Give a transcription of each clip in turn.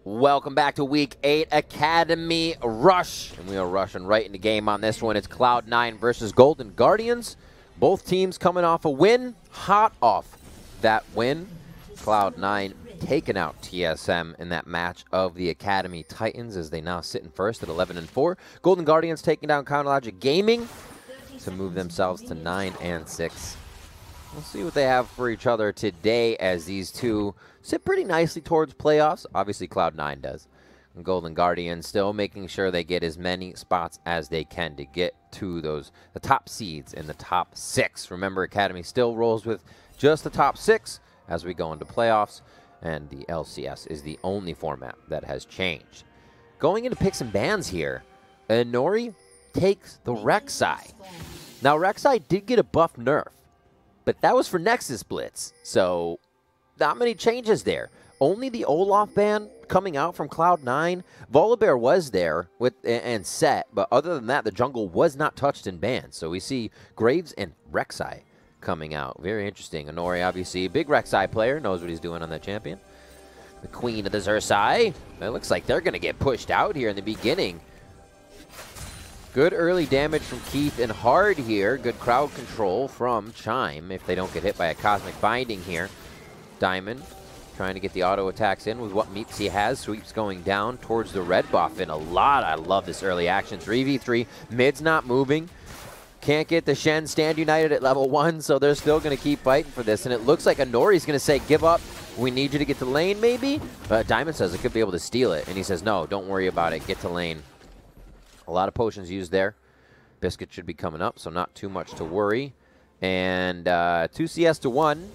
Welcome back to Week 8 Academy Rush. And we are rushing right into game on this one. It's Cloud9 versus Golden Guardians. Both teams coming off a win, hot off that win. Cloud9 taking out TSM in that match of the Academy Titans as they now sit in first at 11-4. Golden Guardians taking down CloudNine Gaming to move themselves to 9-6. We'll see what they have for each other today as these two sit pretty nicely towards playoffs. Obviously, Cloud9 does. And Golden Guardians still making sure they get as many spots as they can to get to the top seeds in the top 6. Remember, Academy still rolls with just the top 6 as we go into playoffs, and the LCS is the only format that has changed. Going into picks and bans here, Nori takes the Rek'Sai. Now, Rek'Sai did get a buff nerf, but that was for Nexus Blitz, so not many changes there. Only the Olaf ban coming out from Cloud9. Volibear was there and set, but other than that, the jungle was not touched and banned. So we see Graves and Rek'Sai coming out. Very interesting. Nori, obviously, a big Rek'Sai player, knows what he's doing on that champion. The Queen of the Xerxai. It looks like they're going to get pushed out here in the beginning. Good early damage from Keith and Hard here. Good crowd control from Chime if they don't get hit by a Cosmic Binding here. Diamond trying to get the auto attacks in with what meeps he has. Sweeps going down towards the red buff in a lot. I love this early action. 3v3. Mid's not moving. Can't get the Shen stand united at level 1, so they're still going to keep fighting for this. And it looks like Nori's going to say, give up. We need you to get to lane, maybe? But Diamond says it could be able to steal it. And he says, no, don't worry about it. Get to lane. A lot of potions used there. Biscuit should be coming up, so not too much to worry. And 2 CS to 1.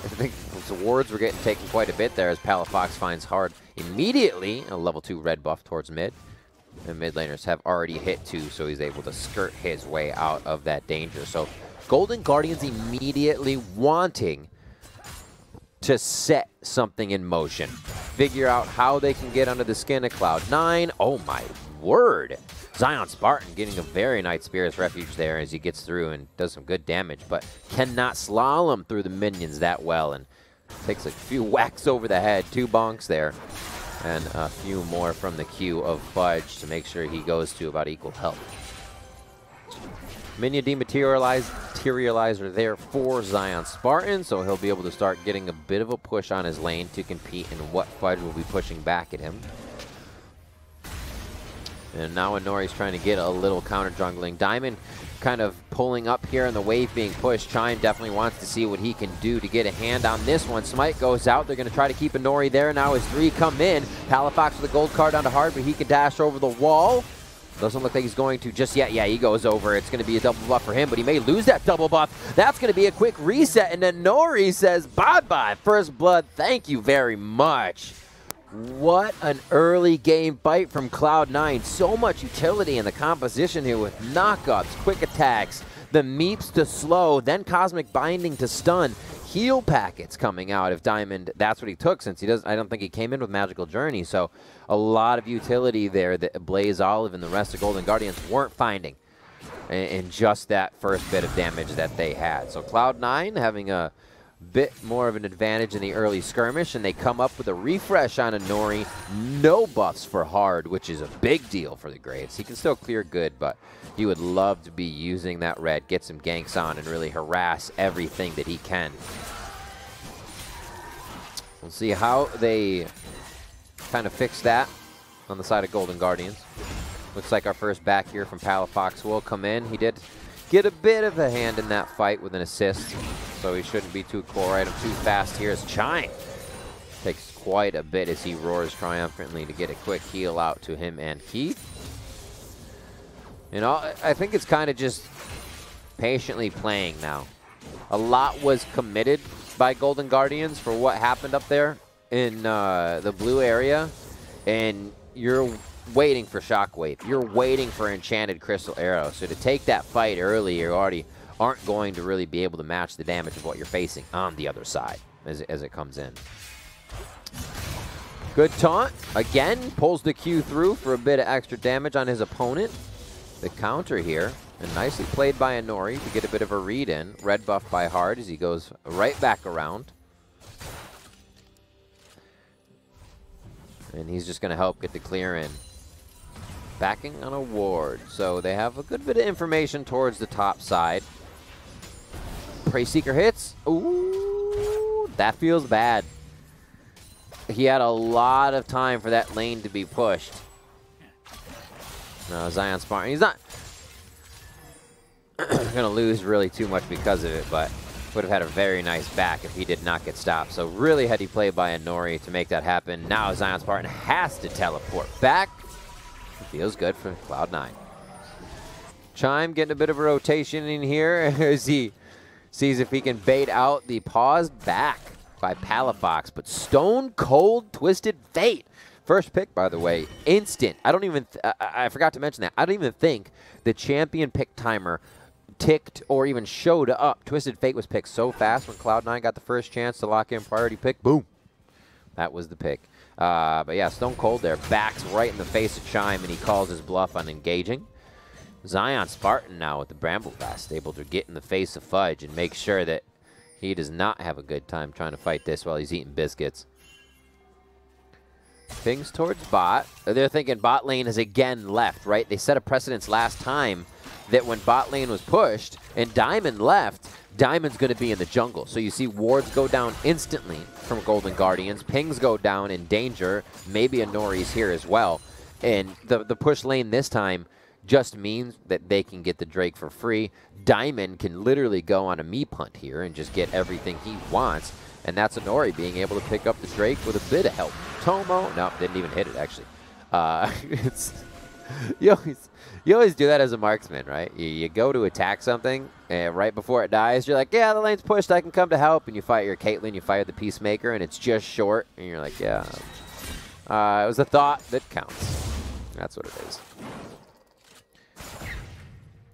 I think the wards were getting taken quite a bit there as Palafox finds Hard immediately. A level 2 red buff towards mid. And mid laners have already hit 2, so he's able to skirt his way out of that danger. So Golden Guardians immediately wanting to set something in motion. Figure out how they can get under the skin of Cloud9. Oh my word. Zion Spartan getting a very nice Spirit's Refuge there as he gets through and does some good damage, but cannot slalom through the minions that well and takes a few whacks over the head. 2 bonks there and a few more from the queue of Fudge to make sure he goes to about equal health. Minion Dematerializer there for Zion Spartan, so he'll be able to start getting a bit of a push on his lane to compete in what Fudge will be pushing back at him. And now Nori's trying to get a little counter jungling. Diamond kind of pulling up here and the wave being pushed. Chime definitely wants to see what he can do to get a hand on this one. Smite goes out. They're going to try to keep Nori there. Now as 3 come in. Palafox with a gold card onto Hard, but he can dash over the wall. Doesn't look like he's going to just yet. Yeah, he goes over. It's going to be a double buff for him, but he may lose that double buff. That's going to be a quick reset, and then Nori says, bye-bye, First Blood. Thank you very much. What an early game fight from Cloud9. So much utility in the composition here with knockups, quick attacks, the meeps to slow, then Cosmic Binding to stun. Heal packets coming out if Diamond, that's what he took since he doesn't, I don't think he came in with Magical Journey. So a lot of utility there that Blaze Olive and the rest of Golden Guardians weren't finding in just that first bit of damage that they had. So Cloud9 having a bit more of an advantage in the early skirmish, and they come up with a refresh on Nori. No buffs for Hard, which is a big deal for the Graves. He can still clear good, but he would love to be using that red, get some ganks on, and really harass everything that he can. We'll see how they kind of fix that on the side of Golden Guardians. Looks like our first back here from Palafox will come in. He did get a bit of a hand in that fight with an assist, so he shouldn't be too core item too fast here as Chime takes quite a bit as he roars triumphantly to get a quick heal out to him and Keith. You know, I think it's kind of just patiently playing now. A lot was committed by Golden Guardians for what happened up there in the blue area, and you're waiting for Shockwave. You're waiting for Enchanted Crystal Arrow. So to take that fight early, you already aren't going to really be able to match the damage of what you're facing on the other side as it comes in. Good taunt. Again, pulls the Q through for a bit of extra damage on his opponent. The counter here, and nicely played by Nori to get a bit of a read in. Red buff by Hard as he goes right back around. And he's just going to help get the clear in. Backing on a ward. So they have a good bit of information towards the top side. Prey Seeker hits. Ooh, that feels bad. He had a lot of time for that lane to be pushed. No, Zion Spartan. He's not going to lose really too much because of it, but would have had a very nice back if he did not get stopped. So really heady play by Inori to make that happen. Now Zion Spartan has to teleport back. Feels good for Cloud9. Chime getting a bit of a rotation in here as he sees if he can bait out the pause back by Palafox. But Stone Cold Twisted Fate. First pick, by the way, instant. I don't even, I forgot to mention that. I don't even think the champion pick timer ticked or even showed up. Twisted Fate was picked so fast when Cloud9 got the first chance to lock in priority pick. Boom. That was the pick. But yeah, Stone Cold there backs right in the face of Chime, and he calls his bluff on engaging. Zion Spartan now with the Bramble Blast, able to get in the face of Fudge and make sure that he does not have a good time trying to fight this while he's eating biscuits. Pings towards bot. They're thinking bot lane is again left, right? They set a precedence last time that when bot lane was pushed and Diamond left, Diamond's going to be in the jungle. So you see wards go down instantly from Golden Guardians. Pings go down in danger. Maybe Inori's here as well. And the push lane this time just means that they can get the Drake for free. Diamond can literally go on a meep hunt here and just get everything he wants. And that's Inori being able to pick up the Drake with a bit of help. Tomo, no, didn't even hit it actually. You always do that as a marksman, right? You go to attack something, and right before it dies, you're like, yeah, the lane's pushed, I can come to help. And you fight your Caitlyn, you fire the Peacemaker, and it's just short. And you're like, yeah. It was a thought that counts. That's what it is.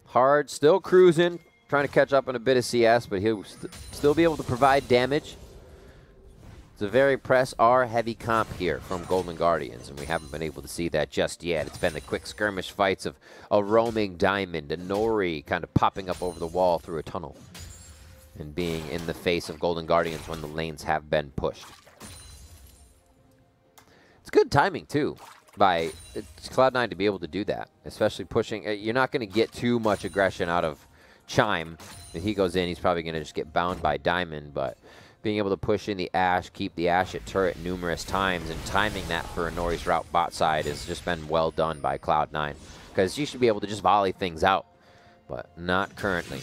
Hard, still cruising, trying to catch up on a bit of CS, but he'll still be able to provide damage. It's a very press R heavy comp here from Golden Guardians, and we haven't been able to see that just yet. It's been the quick skirmish fights of a roaming Diamond and Nori kind of popping up over the wall through a tunnel and being in the face of Golden Guardians when the lanes have been pushed. It's good timing, too, by Cloud9 to be able to do that, especially pushing. You're not going to get too much aggression out of Chime. If he goes in, he's probably going to just get bound by Diamond, but being able to push in the Ashe, keep the Ashe at turret numerous times, and timing that for Inori's route bot side has just been well done by Cloud9. Because you should be able to just volley things out, but not currently.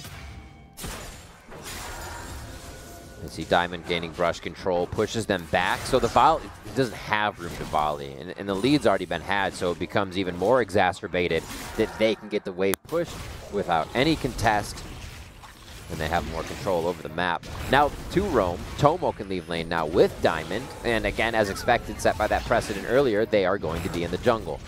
You see Diamond gaining brush control, pushes them back, so the volley doesn't have room to volley, and the lead's already been had, so it becomes even more exacerbated that they can get the wave pushed without any contest, and they have more control over the map. Now to roam, Tomo can leave lane now with Diamond, and again, as expected, set by that precedent earlier, they are going to be in the jungle,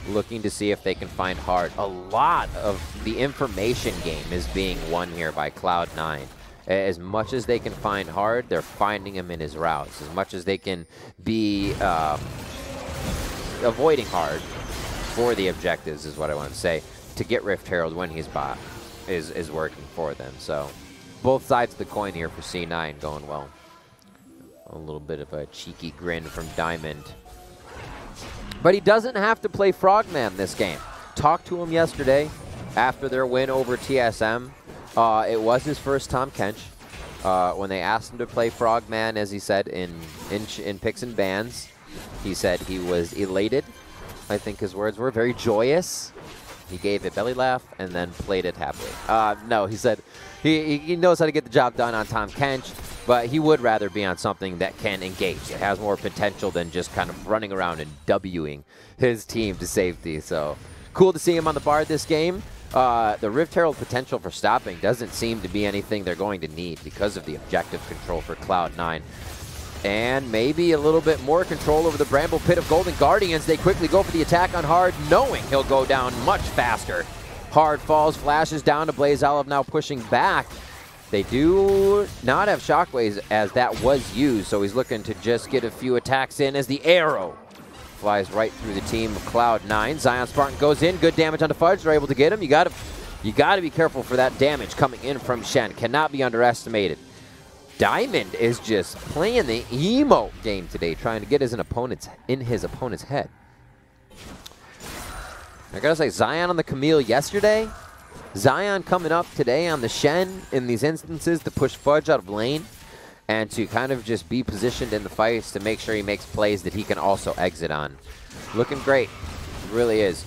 looking to see if they can find Hard. A lot of the information game is being won here by Cloud9. As much as they can find Hard, they're finding him in his routes. As much as they can be avoiding Hard for the objectives, is what I want to say, to get Rift Herald when he's bot. Is working for them. So both sides of the coin here for C9 going well. A little bit of a cheeky grin from Diamond. But he doesn't have to play Frogman this game. Talked to him yesterday after their win over TSM. It was his first Tahm Kench. When they asked him to play Frogman, as he said, in picks and bans, he said he was elated. I think his words were very joyous. He gave a belly laugh and then played it happily. No, he said he knows how to get the job done on Tahm Kench, but he would rather be on something that can engage. It has more potential than just kind of running around and Wing his team to safety. So cool to see him on the bar this game. The Rift Herald potential for stopping doesn't seem to be anything they're going to need because of the objective control for Cloud9. And maybe a little bit more control over the Bramble Pit of Golden Guardians. They quickly go for the attack on Hard, knowing he'll go down much faster. Hard falls, flashes down to Blaze Olive, now pushing back. They do not have shockwaves as that was used, so he's looking to just get a few attacks in as the arrow flies right through the team of Cloud9. Zion Spartan goes in, good damage onto Fudge. They're able to get him. You got to be careful for that damage coming in from Shen. Cannot be underestimated. Diamond is just playing the emo game today, trying to get his opponent's head. I gotta say, Zion on the Camille yesterday, Zion coming up today on the Shen in these instances to push Fudge out of lane and to kind of just be positioned in the fights to make sure he makes plays that he can also exit on. Looking great. It really is.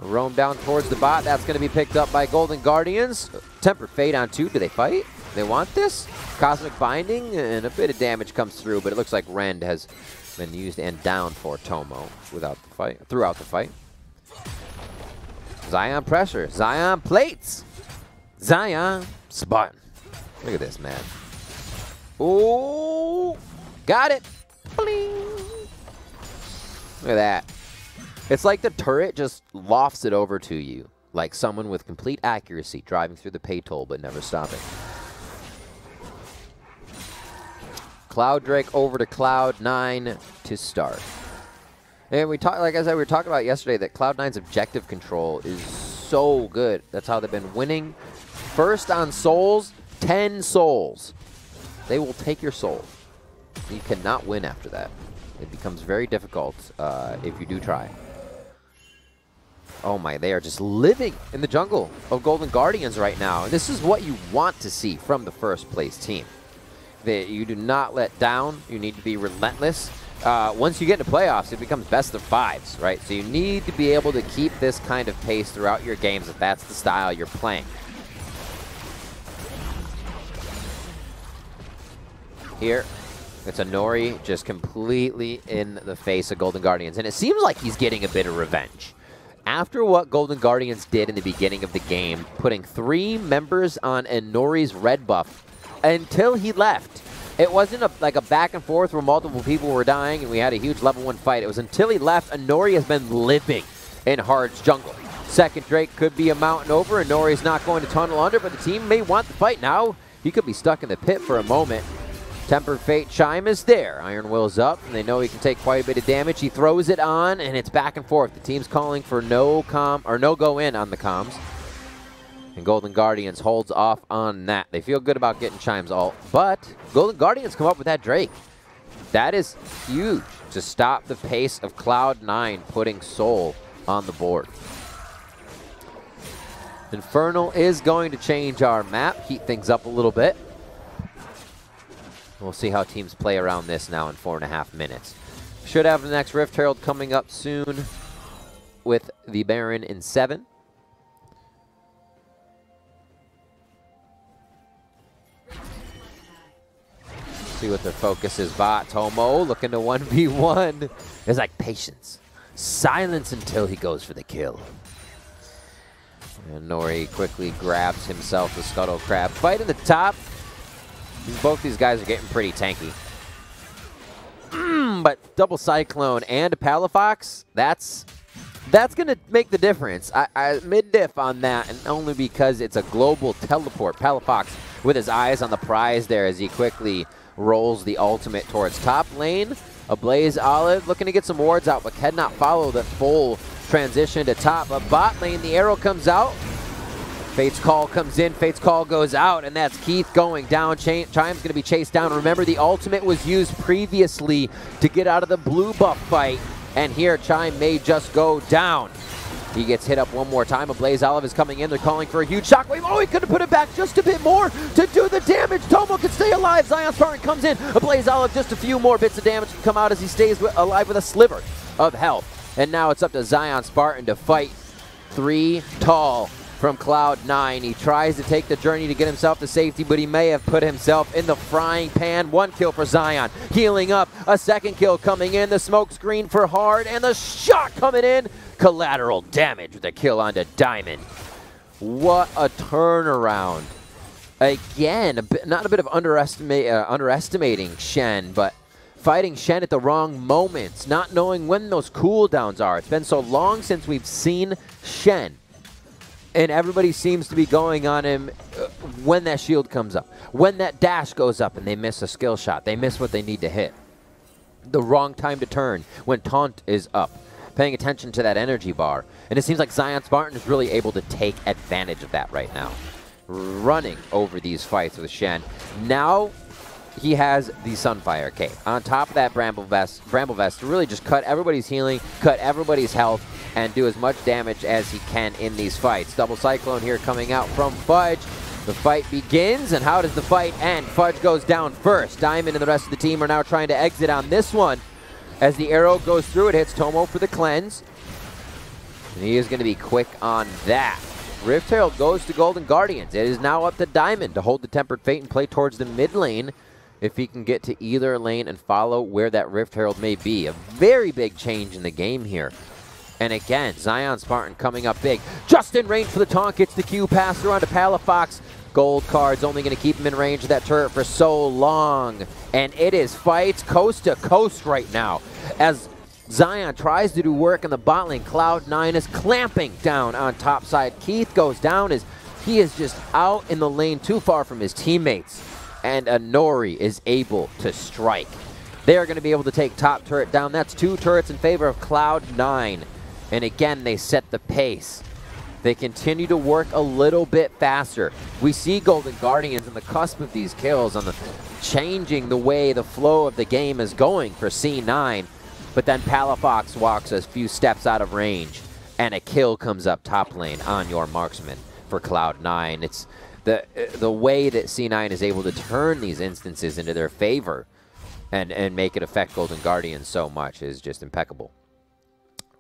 Roam down towards the bot. That's going to be picked up by Golden Guardians. Tempered Fate on 2. Do they fight? They want this? Cosmic Binding, and a bit of damage comes through, but it looks like Rend has been used and down for Tomo throughout the fight. Zion pressure. Zion plates. Zion Spartan. Look at this, man. Oh, got it. Bling. Look at that. It's like the turret just lofts it over to you, like someone with complete accuracy driving through the pay toll but never stopping. Cloud Drake over to Cloud9 to start. And we talked, like I said, we were talking about yesterday that Cloud9's objective control is so good. That's how they've been winning. First on souls, 10 souls. They will take your soul. You cannot win after that. It becomes very difficult if you do try. Oh my, they are just living in the jungle of Golden Guardians right now. And this is what you want to see from the first place team. That you do not let down. You need to be relentless. Once you get into playoffs, it becomes best of 5s, right? So you need to be able to keep this kind of pace throughout your games if that's the style you're playing. Here, it's a Nori just completely in the face of Golden Guardians. And it seems like he's getting a bit of revenge. After what Golden Guardians did in the beginning of the game, putting 3 members on a Nori's red buff until he left. It wasn't like a back and forth where multiple people were dying and we had a huge level 1 fight. It was until he left, and Nori has been living in Hard's jungle. Second Drake could be a mountain over, and Nori's not going to tunnel under, but the team may want the fight now. He could be stuck in the pit for a moment. Tempered Fate Chime is there. Iron Will's up, and they know he can take quite a bit of damage. He throws it on, and it's back and forth. The team's calling for no go in on the comms. And Golden Guardians holds off on that. They feel good about getting Chime's ult, but Golden Guardians come up with that Drake. That is huge to stop the pace of Cloud9 putting Soul on the board. Infernal is going to change our map, heat things up a little bit. We'll see how teams play around this now in 4.5 minutes. Should have the next Rift Herald coming up soon with the Baron in 7. See what their focus is. Bot Tomo looking to 1v1. It's like patience. Silence until he goes for the kill. And Nori quickly grabs himself the Scuttle Crab. Fight in the top. Both these guys are getting pretty tanky. But double Cyclone and a Palafox, that's going to make the difference. I mid-diff on that, and only because it's a global teleport. Palafox with his eyes on the prize there as he quickly rolls the ultimate towards top lane. A Blaze Olive looking to get some wards out, but cannot follow the full transition to top. A bot lane, the arrow comes out. Fate's Call comes in, Fate's Call goes out, and that's Keith going down. Chime's going to be chased down. Remember, the ultimate was used previously to get out of the blue buff fight, and here Chime may just go down. He gets hit up one more time. A Blaze Olive is coming in. They're calling for a huge shockwave. Oh, he could have put it back just a bit more to do the damage. Tomo can stay alive. Zion Spartan comes in. A Blaze Olive, just a few more bits of damage can come out as he stays alive with a sliver of health. And now it's up to Zion Spartan to fight 3 tall from Cloud9. He tries to take the journey to get himself to safety, but he may have put himself in the frying pan. 1 kill for Zion. Healing up. A 2nd kill coming in. The smoke screen for Hard, and the shot coming in. Collateral damage with a kill onto Diamond. What a turnaround. Again, not a bit of underestimating Shen, but fighting Shen at the wrong moments, not knowing when those cooldowns are. It's been so long since we've seen Shen, and everybody seems to be going on him when that shield comes up, when that dash goes up, and they miss a skill shot. They miss what they need to hit. The wrong time to turn when taunt is up. Paying attention to that energy bar. And it seems like Zion Spartan is really able to take advantage of that right now. Running over these fights with Shen. Now, he has the Sunfire Cape. On top of that Bramble Vest to really just cut everybody's healing, cut everybody's health, and do as much damage as he can in these fights. Double Cyclone here coming out from Fudge. The fight begins, and how does the fight end? Fudge goes down first. Diamond and the rest of the team are now trying to exit on this one. As the arrow goes through, it hits Tomo for the cleanse. And he is going to be quick on that. Rift Herald goes to Golden Guardians. It is now up to Diamond to hold the Tempered Fate and play towards the mid lane if he can get to either lane and follow where that Rift Herald may be. A very big change in the game here. And again, Zion Spartan coming up big. Just in range for the taunt, gets the Q pass through onto Palafox. Gold card's only going to keep him in range of that turret for so long. And it is fights coast to coast right now. As Zion tries to do work in the bot lane, Cloud9 is clamping down on top side. Keith goes down as he is just out in the lane too far from his teammates. And Anori is able to strike. They are going to be able to take top turret down. That's 2 turrets in favor of Cloud9. And again, they set the pace. They continue to work a little bit faster. We see Golden Guardians on the cusp of these kills, on the changing the way the flow of the game is going for C9. But then Palafox walks a few steps out of range, and a kill comes up top lane on your marksman for Cloud9. It's the way that C9 is able to turn these instances into their favor and make it affect Golden Guardians so much is just impeccable.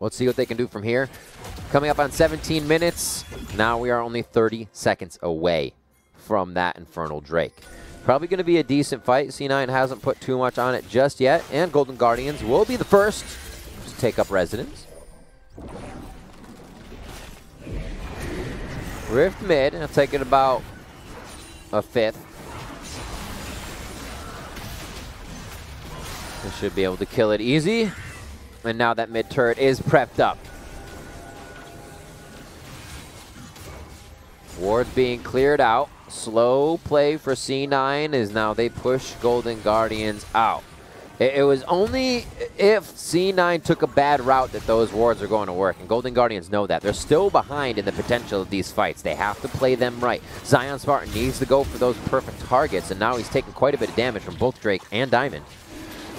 Let's see what they can do from here. Coming up on 17 minutes. Now we are only 30 seconds away from that Infernal Drake. Probably going to be a decent fight. C9 hasn't put too much on it just yet, and Golden Guardians will be the first to take up residence. Rift mid, I'll take it about a 5th. They should be able to kill it easy. And now that mid turret is prepped up. Ward's being cleared out. Slow play for C9 is now they push Golden Guardians out. It was only if C9 took a bad route that those wards are going to work, and Golden Guardians know that. They're still behind in the potential of these fights. They have to play them right. Zion Spartan needs to go for those perfect targets, and now he's taking quite a bit of damage from both Drake and Diamond.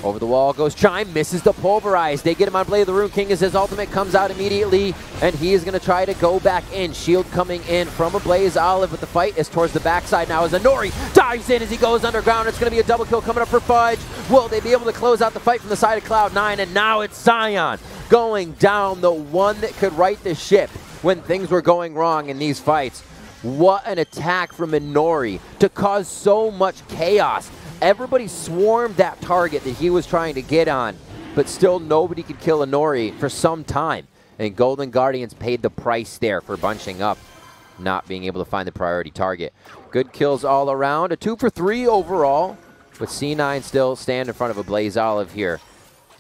Over the wall goes Chime, misses the Pulverize. They get him on Blade of the Rune King as his ultimate comes out immediately, and he is going to try to go back in. Shield coming in from a Blaze Olive, but the fight is towards the backside now as Anori dives in as he goes underground. It's going to be a double kill coming up for Fudge. Will they be able to close out the fight from the side of Cloud9? And now it's Zion going down, the one that could right the ship when things were going wrong in these fights. What an attack from Anori to cause so much chaos. Everybody swarmed that target that he was trying to get on, but still nobody could kill Anori for some time. And Golden Guardians paid the price there for bunching up, not being able to find the priority target. Good kills all around. A 2 for 3 overall, with C9 still stand in front of a Blaze Olive here,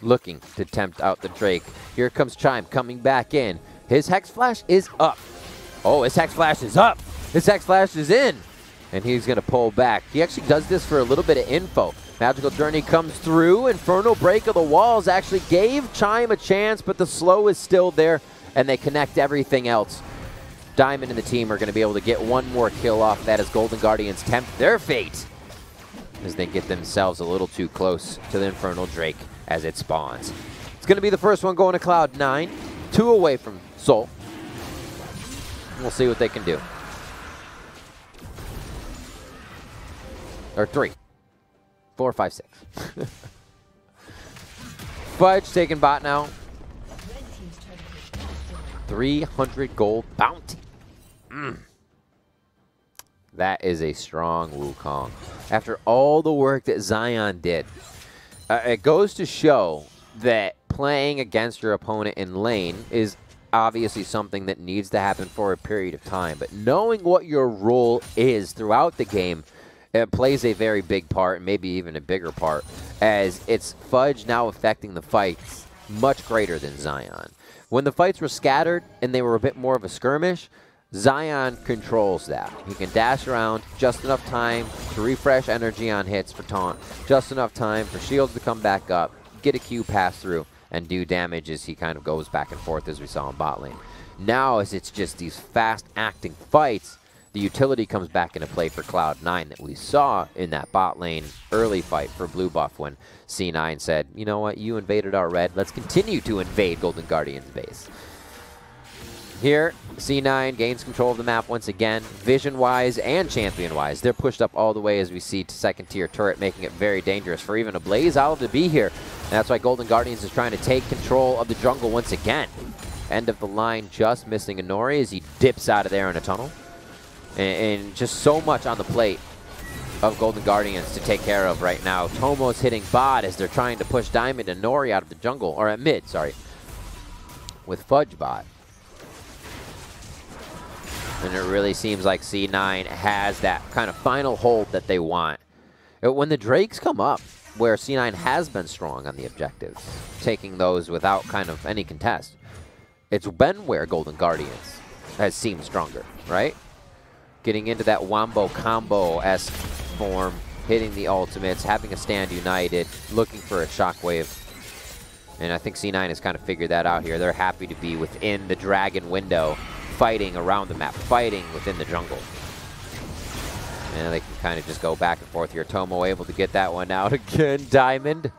looking to tempt out the Drake. Here comes Chime coming back in. His Hex Flash is up. Oh, his Hex Flash is up. His Hex Flash is in. And he's going to pull back. He actually does this for a little bit of info. Magical Journey comes through. Infernal Break of the Walls actually gave Chime a chance, but the slow is still there, and they connect everything else. Diamond and the team are going to be able to get one more kill off that as Golden Guardians tempt their fate as they get themselves a little too close to the Infernal Drake as it spawns. It's going to be the first one going to Cloud9. 2 away from Soul. We'll see what they can do. Or 3. 4, 5, 6. Fudge taking bot now. 300 gold bounty. That is a strong Wukong. After all the work that Zion did, it goes to show that playing against your opponent in lane is obviously something that needs to happen for a period of time. But knowing what your role is throughout the game, it plays a very big part, maybe even a bigger part, as it's Fudge now affecting the fights much greater than Zion. When the fights were scattered and they were a bit more of a skirmish, Zion controls that. He can dash around just enough time to refresh energy on hits for taunt, just enough time for shields to come back up, get a Q pass through, and do damage as he kind of goes back and forth as we saw in bot lane. Now, as it's just these fast-acting fights, the utility comes back into play for Cloud9 that we saw in that bot lane early fight for blue buff when C9 said, you know what, you invaded our red, let's continue to invade Golden Guardian's base. Here, C9 gains control of the map once again, vision-wise and champion-wise. They're pushed up all the way as we see to second-tier turret, making it very dangerous for even a Blaze Olive to be here. And that's why Golden Guardians is trying to take control of the jungle once again. End of the line, just missing Inori as he dips out of there in a tunnel. And just so much on the plate of Golden Guardians to take care of right now. Tomo's hitting bot as they're trying to push Diamond and Nori out of the jungle, or at mid, sorry, with Fudge bot. And it really seems like C9 has that kind of final hold that they want. When the Drakes come up, where C9 has been strong on the objectives, taking those without kind of any contest, it's been where Golden Guardians has seemed stronger, right? Getting into that Wombo combo-esque form, hitting the ultimates, having a stand united, looking for a shockwave. And I think C9 has kind of figured that out here. They're happy to be within the dragon window, fighting around the map, fighting within the jungle. And they can kind of just go back and forth here. Tomo able to get that one out again. Diamond.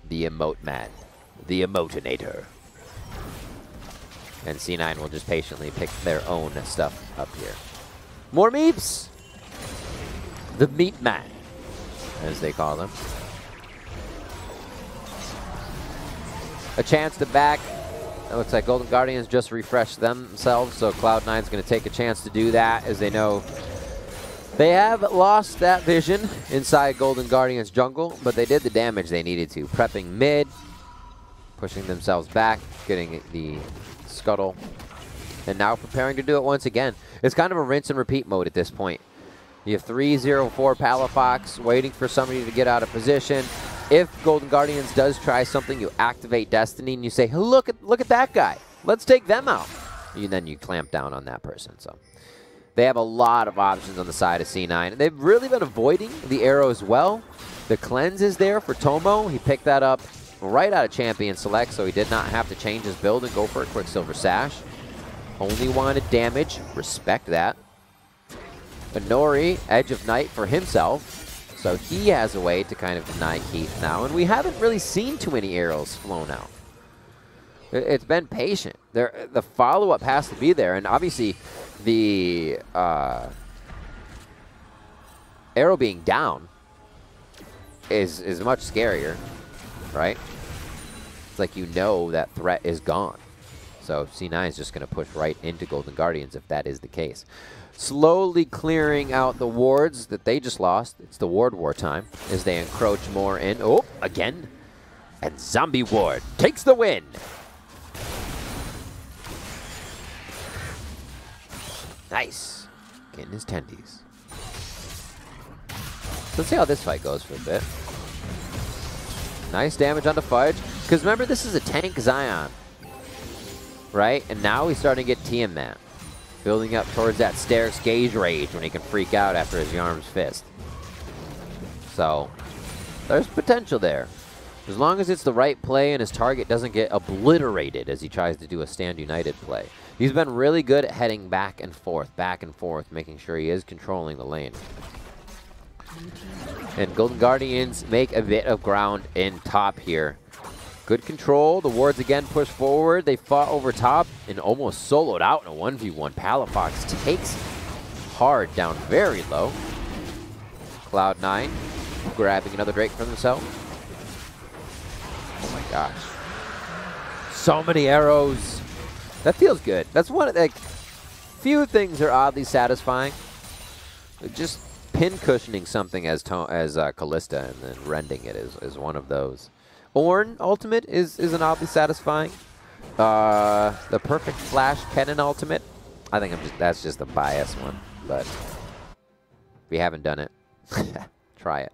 The emote man. The emotinator. And C9 will just patiently pick their own stuff up here. More meeps. The meat man, as they call them. A chance to back. It looks like Golden Guardians just refreshed themselves, so Cloud9 is going to take a chance to do that, as they know they have lost that vision inside Golden Guardians jungle, but they did the damage they needed to. Prepping mid, pushing themselves back, getting the scuttle, and now preparing to do it once again. It's kind of a rinse and repeat mode at this point. You have 3-0-4 Palafox waiting for somebody to get out of position. If Golden Guardians does try something, you activate Destiny and you say, hey, look at that guy. Let's take them out. And then you clamp down on that person. So they have a lot of options on the side of C9. And they've really been avoiding the arrow as well. The cleanse is there for Tomo. He picked that up right out of Champion Select, so he did not have to change his build and go for a Quicksilver Sash. Only wanted damage. Respect that. Inori, Edge of Night for himself. So he has a way to kind of deny Keith now. And we haven't really seen too many arrows flown out. It's been patient. The follow-up has to be there. And obviously, the arrow being down is much scarier, right? It's like you know that threat is gone. So C9 is just going to push right into Golden Guardians if that is the case. Slowly clearing out the wards that they just lost. It's the ward war time as they encroach more in. Oh, again. And Zombie Ward takes the win. Nice. Getting his tendies. Let's see how this fight goes for a bit. Nice damage on the Fudge. Because remember, this is a tank Zion. Right? And now he's starting to get Tiamat. Building up towards that Stairs Gauge Rage when he can freak out after his Yarm's Fist. So, there's potential there. As long as it's the right play and his target doesn't get obliterated as he tries to do a Stand United play. He's been really good at heading back and forth, making sure he is controlling the lane. And Golden Guardians make a bit of ground in top here. Good control. The wards again push forward. They fought over top and almost soloed out in a 1v1. Palafox takes hard down very low. Cloud9 grabbing another Drake for themselves. Oh my gosh. So many arrows. That feels good. That's one of the few things that are oddly satisfying. Just pin cushioning something as Callista and then rending it is one of those. Ornn ultimate is an oddly satisfying. The perfect flash cannon ultimate. I think that's just a bias one, but we haven't done it. Try it.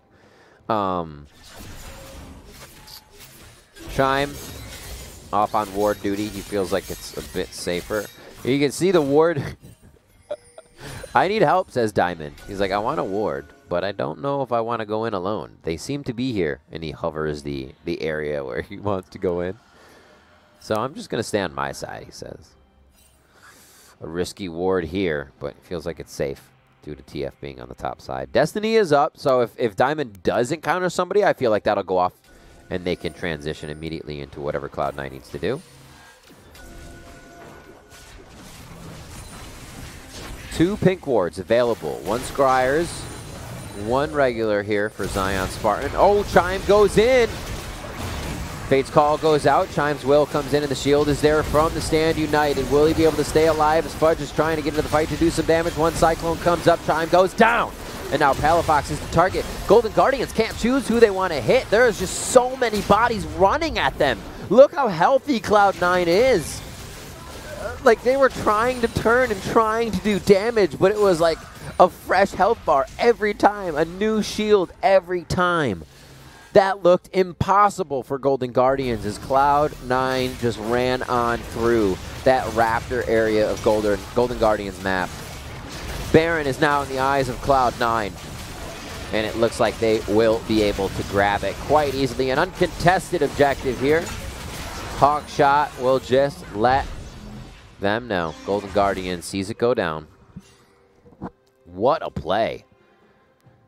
Chime off on ward duty. He feels like it's a bit safer. You can see the ward. I need help, says Diamond. He's like, I want a ward, but I don't know if I want to go in alone. They seem to be here. And he hovers the area where he wants to go in. So I'm just going to stay on my side, he says. a risky ward here, but it feels like it's safe due to TF being on the top side. Destiny is up, so if Diamond does encounter somebody, I feel like that'll go off and they can transition immediately into whatever Cloud9 needs to do. 2 pink wards available. 1 Scryers, 1 regular here for Zion Spartan. Oh, Chime goes in. Fate's Call goes out. Chime's will comes in, and the shield is there from the Stand United. Will he be able to stay alive as Fudge is trying to get into the fight to do some damage? 1 Cyclone comes up. Chime goes down. And now Palafox is the target. Golden Guardians can't choose who they want to hit. There's just so many bodies running at them. Look how healthy Cloud9 is. Like, they were trying to turn and trying to do damage, but it was like a fresh health bar every time, a new shield every time. That looked impossible for Golden Guardians as Cloud9 just ran on through that Raptor area of Golden Guardians map. Baron is now in the eyes of Cloud9, and it looks like they will be able to grab it quite easily. An uncontested objective here. Hawkshot will just let them know. Golden Guardians sees it go down. What a play.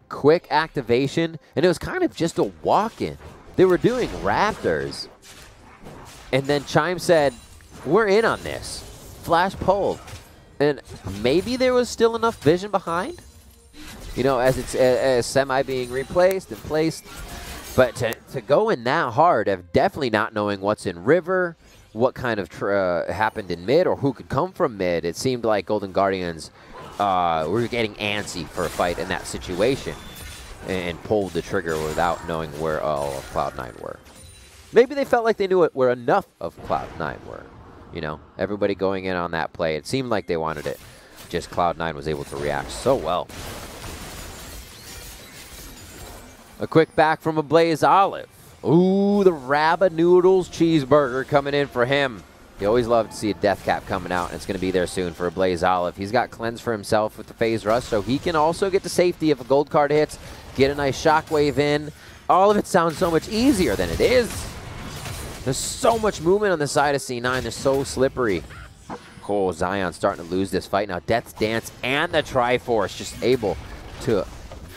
Quick activation, and it was kind of just a walk-in. They were doing Raptors. And then Chime said, we're in on this. Flash pulled. And maybe there was still enough vision behind, you know, as it's as semi being replaced and placed. But to go in that hard of definitely not knowing what's in river, what kind of happened in mid, or who could come from mid, it seemed like Golden Guardians were getting antsy for a fight in that situation and pulled the trigger without knowing where all of Cloud9 were. Maybe they felt like they knew where enough of Cloud9 were. You know, everybody going in on that play. It seemed like they wanted it. Just Cloud9 was able to react so well. A quick back from a Blaze Olive. Ooh, the Rabba Noodles cheeseburger coming in for him. You always love to see a death cap coming out, and it's going to be there soon for a Blaze Olive. He's got cleanse for himself with the phase rush, so he can also get the safety if a gold card hits, get a nice shockwave in. All of it sounds so much easier than it is. There's so much movement on the side of C9. They're so slippery. Oh, Zion's starting to lose this fight now. Death's Dance and the Triforce just able to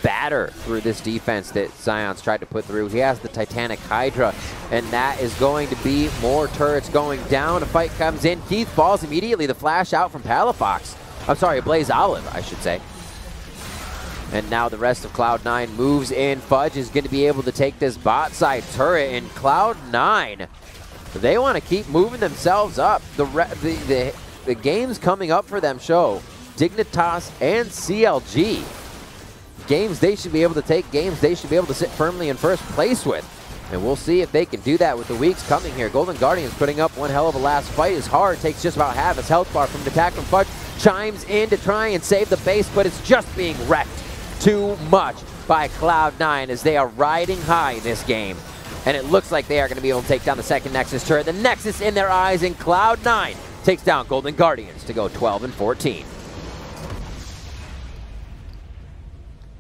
batter through this defense that Zion's tried to put through. He has the Titanic Hydra, and that is going to be more turrets going down. A fight comes in. Keith falls immediately. The flash out from Palafox. I'm sorry, Blaze Olive, I should say. And now the rest of Cloud9 moves in. Fudge is going to be able to take this bot side turret, and Cloud9, they want to keep moving themselves up. The games coming up for them show Dignitas and CLG. Games they should be able to take, games they should be able to sit firmly in first place with. And we'll see if they can do that with the weeks coming here. Golden Guardians putting up one hell of a last fight. Is hard, takes just about half his health bar from the attack from Fudge. Chimes in to try and save the base, but it's just being wrecked too much by Cloud9 as they are riding high in this game. And it looks like they are going to be able to take down the second Nexus turret. The Nexus in their eyes, and Cloud9 takes down Golden Guardians to go 12-14.